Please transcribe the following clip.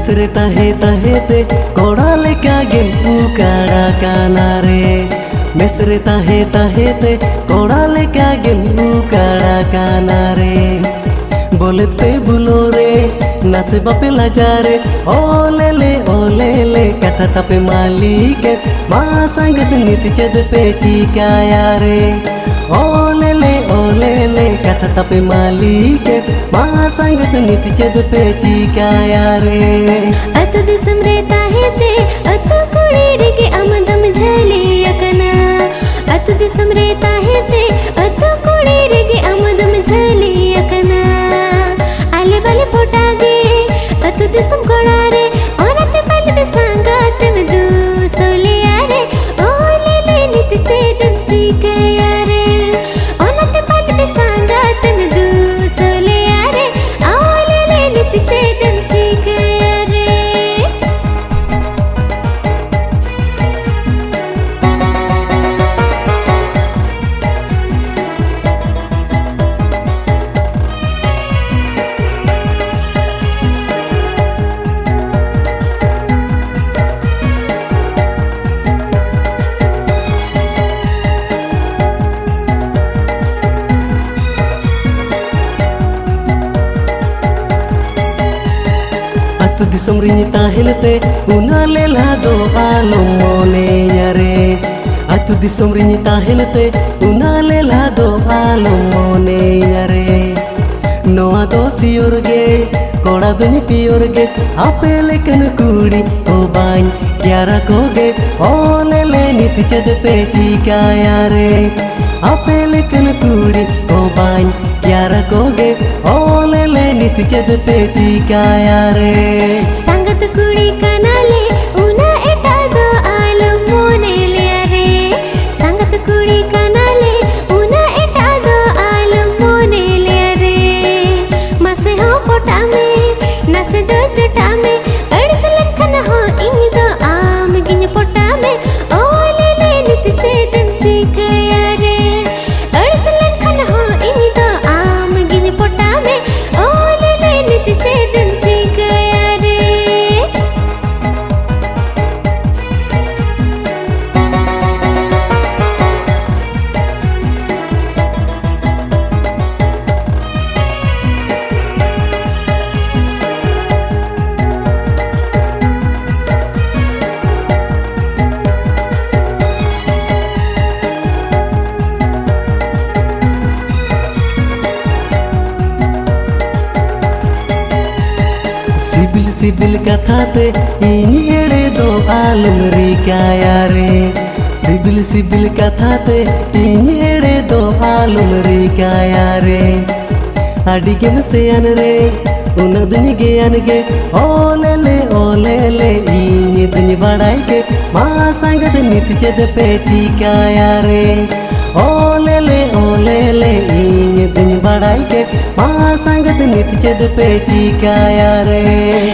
मेसरे ताहे ताहेते कोड़ा लेका गेम उकाड़ा काना रे। मेसरे ताहे ताहेते कोड़ा लेका गेम उकाड़ा काना रे। बोलेत पे बुलो रे नासे बापे लाजारे ओले ले कथा तापे मालिक मा संगत नीति चेद पे चिकाया रे। ओले ले कथा तापे मालिक मा संगत नीति चेद पे चिकाया रे। अतु दिसम रे ताहेते अतु कुड़ी रे के अमदम झली अकना। अतु दिसम रे ताहेते अतु कुड़ी रे के अमदम झली अकना। आले बाले फोटा गे अतु दिसम कोड़ा रे औरते पल में संगात में दू सोले यारे। ओले ले नित चेदम चिकाया रे। औरते पल में संगात में दू सोले यारे। ओले ले नित चेदम चिकाया रे। अतु दिसम रिनी ताहेनते उना लेला दो आलो मोने यारे। अतु दिसम रिनी ताहेनते उना लेला दो आलो मोने यारे। नोआ दो सियोर गे कोड़ा दुनी पियोर गे आपे लेकन कुड़ी ओ बाइन क्यारा को गे ओले ले नीति चेद पे चिकाया रे। आपे लेकन कुड़ी ओ बाइन क्यारा को गे ओले ले नीति चेद पे चिकाया रे। संगत कुड़ी कनाले उना एटा दो आलो मोने ले रे। संगत कुड़ी कनाले उना एटा दो आलो मोने ले रे। मसे हो पोटा में नसे दो चटा में अड़स लखन हो इन दो आम गिन पोटा में। ओले ले नित चेदम चिकाया रे। अड़स लखन हो इन दो आम गिन पोटा में। ओले ले नित चेदम चिकाया रे। सिबिल सिबिल कथाते इन एड़े दो आलम रिकाया रे। सिबिल सिबिल कथाते इन एड़े दो आलम रिकाया रे। आडी के मसेयन रे उन दुनि गेयन गे ओले ले इन दुनि बड़ाई के मा संगत नीति चेद पे चिकाया रे। ओले ले इन दुनि बड़ाई के मा संगत नीति चेद पे चिकाया रे।